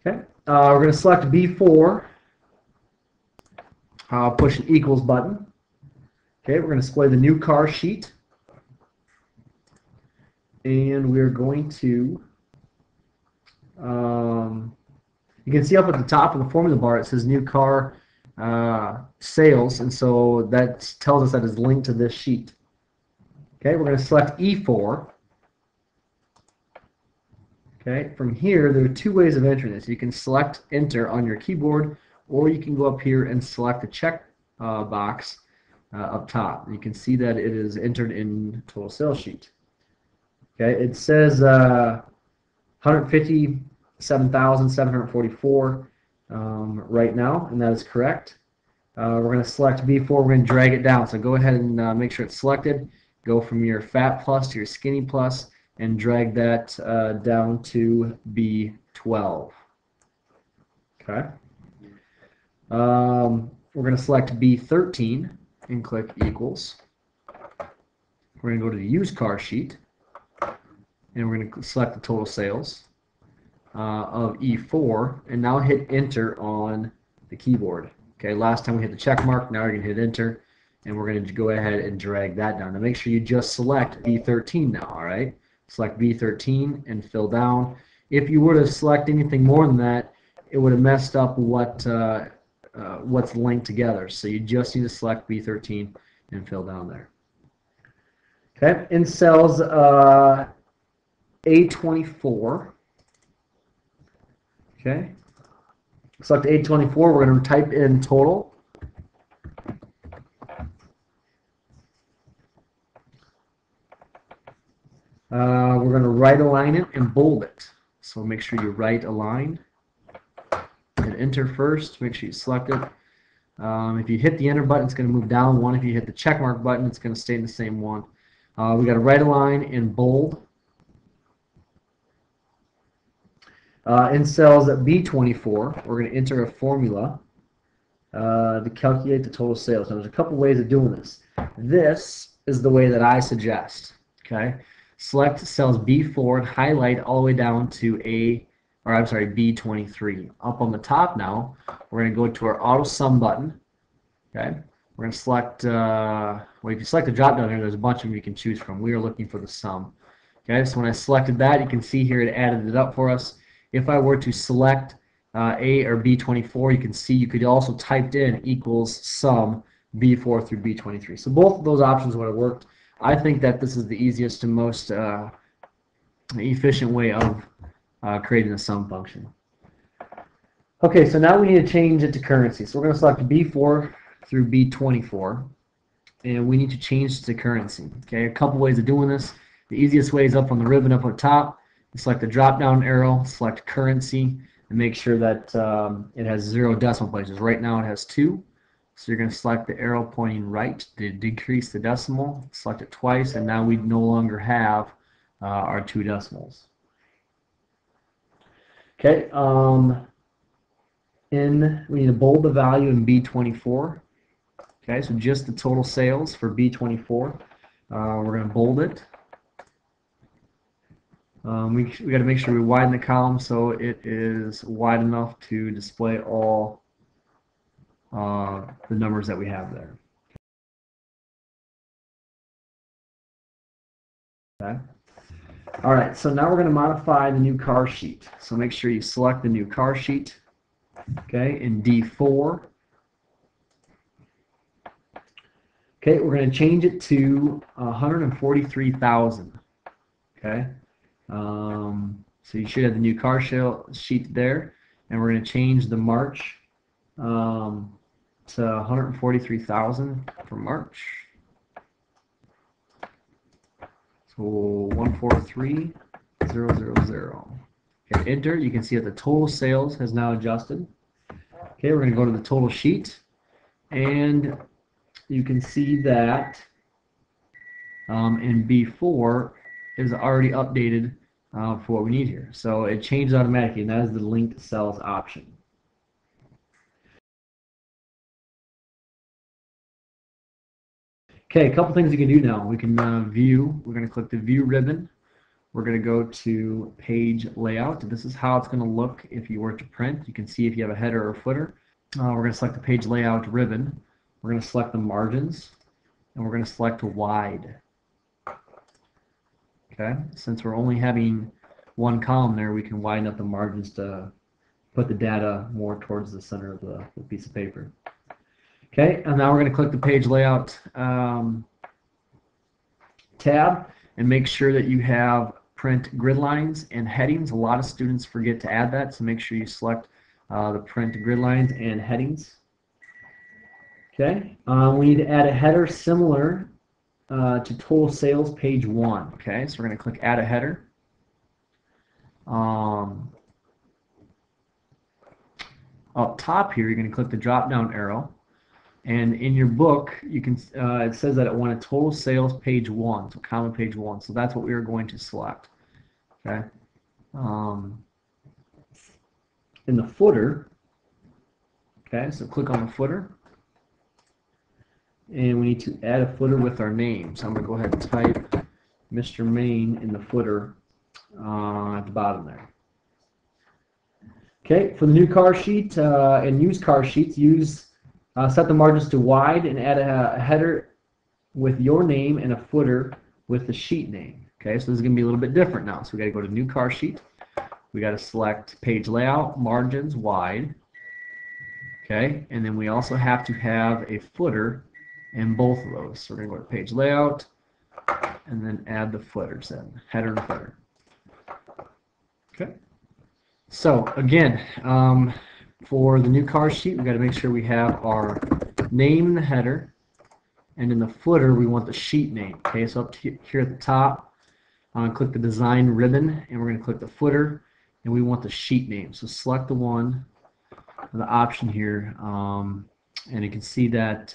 Okay, we're going to select B4, push an equals button. Okay, we're going to display the new car sheet, and we're going to, you can see up at the top of the formula bar it says new car sales, and so that tells us that it's linked to this sheet. Okay, we're going to select E4. Okay, from here there are two ways of entering this. You can select enter on your keyboard, or you can go up here and select the check box up top. You can see that it is entered in total sales sheet. Okay, it says 157,744 right now, and that is correct. We're going to select B4. We're going to drag it down. So go ahead and make sure it's selected. Go from your fat plus to your skinny plus and drag that down to B12. Okay. We're going to select B13 and click equals. We're going to go to the used car sheet, and we're going to select the total sales of E4, and now hit enter on the keyboard. Okay, last time we hit the check mark, now you're going to hit enter, and we're going to go ahead and drag that down. Now make sure you just select B13 now, all right? Select B13 and fill down. If you were to select anything more than that, it would have messed up what's linked together. So you just need to select B13 and fill down there. Okay, in cells A24, okay, select A24, we're going to type in total. We're going to right align it and bold it. So make sure you right align. Hit enter first, make sure you select it. If you hit the enter button, it's going to move down one. If you hit the check mark button, it's going to stay in the same one. We got to right align and bold. In cells at B24, we're going to enter a formula to calculate the total sales. Now, there's a couple ways of doing this. This is the way that I suggest. Okay, select cells B4 and highlight all the way down to B23. Up on the top now, we're going to go to our auto sum button. Okay, we're going to select. Well, if you select the drop down here, there's a bunch of them you can choose from. We are looking for the sum. Okay, so when I selected that, you can see here it added it up for us. If I were to select A or B24, you can see you could also typed in equals sum B4 through B23. So both of those options would have worked. I think that this is the easiest and most efficient way of creating a sum function. Okay, so now we need to change it to currency. So we're going to select B4 through B24, and we need to change to currency. Okay, a couple ways of doing this. The easiest way is up on the ribbon up on top. Select the drop-down arrow, select currency, and make sure that it has 0 decimal places. Right now it has 2, so you're going to select the arrow pointing right to decrease the decimal. Select it twice, and now we no longer have our 2 decimals. Okay, we need to bold the value in B24. Okay, so just the total sales for B24. We're going to bold it. We got to make sure we widen the column so it is wide enough to display all the numbers that we have there. Okay. All right, so now we're going to modify the new car sheet. So make sure you select the new car sheet. Okay, in D4. Okay, we're going to change it to 143,000. Okay. So you should have the new car sheet there, and we're going to change the March to 143,000 for March. So 143,000. Hit enter. You can see that the total sales has now adjusted. Okay, we're going to go to the total sheet, and you can see that in B4 is already updated for what we need here. So it changes automatically, and that is the linked cells option. Okay, a couple things you can do now. We can view. We're going to click the view ribbon. we're going to go to page layout. This is how it's going to look if you were to print. You can see if you have a header or footer. We're going to select the page layout ribbon. We're going to select the margins, and we're going to select wide. Okay, since we're only having one column there, we can widen up the margins to put the data more towards the center of the piece of paper. Okay, and now we're going to click the page layout tab and make sure that you have print grid lines and headings. A lot of students forget to add that, so make sure you select the print grid lines and headings. Okay, we need to add a header similar to total sales page 1. Okay, so we're going to click add a header. Up top here, you're going to click the drop down arrow, and in your book you can it says that it wanted total sales page 1, so comma page 1, so that's what we are going to select. Okay, in the footer, okay, so click on the footer, and we need to add a footer with our name. So I'm going to go ahead and type Mr. Main in the footer at the bottom there. Okay, for the new car sheet and used car sheets, set the margins to wide and add a header with your name and a footer with the sheet name. Okay, so this is going to be a little bit different now. So we got to go to new car sheet. We got to select page layout, margins, wide. Okay, and then we also have to have a footer in both of those. So we're going to go to page layout and then add the footers in, header and footer. Okay. So again, for the new car sheet, we've got to make sure we have our name in the header, and in the footer we want the sheet name. Okay, so up here at the top, click the design ribbon, and we're going to click the footer, and we want the sheet name. So select the one, the option here, and you can see that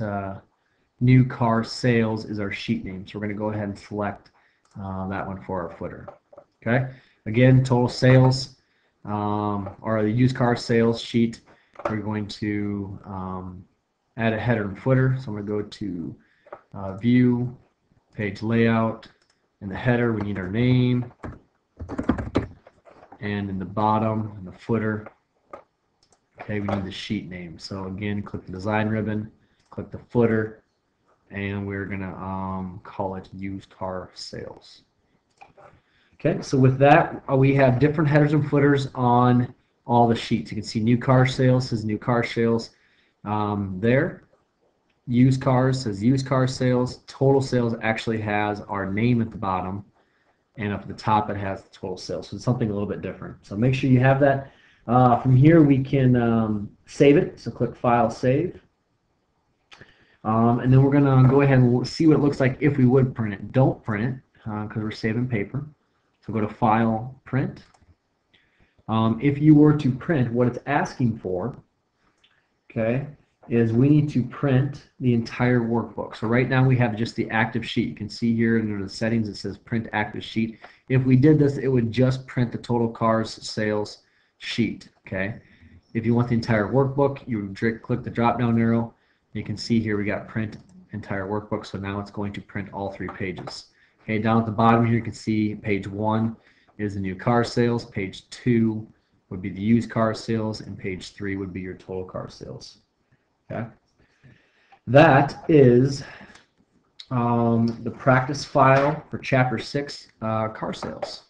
new car sales is our sheet name. So we're going to go ahead and select that one for our footer. Okay, again, total sales. Or the used car sales sheet, we're going to add a header and footer. So I'm going to go to view, page layout. In the header we need our name, and in the bottom, in the footer, okay, we need the sheet name. So again, click the design ribbon, click the footer, and we're going to call it used car sales. Okay, so with that, we have different headers and footers on all the sheets. You can see new car sales says new car sales there. Used cars says used car sales. Total sales actually has our name at the bottom, and up at the top it has the total sales. So it's something a little bit different. So make sure you have that. From here we can save it. So click File, Save. And then we're going to go ahead and see what it looks like if we would print it. Don't print it because we're saving paper. So go to File, Print. If you were to print, what it's asking for, okay, is we need to print the entire workbook. So right now we have just the active sheet. You can see here under the settings it says Print Active Sheet. If we did this, it would just print the total cars sales sheet. Okay. If you want the entire workbook, you would click the drop-down arrow. You can see here we got Print Entire Workbook. So now it's going to print all 3 pages. Okay, down at the bottom here you can see page 1 is the new car sales, page 2 would be the used car sales, and page 3 would be your total car sales. Okay, that is the practice file for chapter 6, car sales.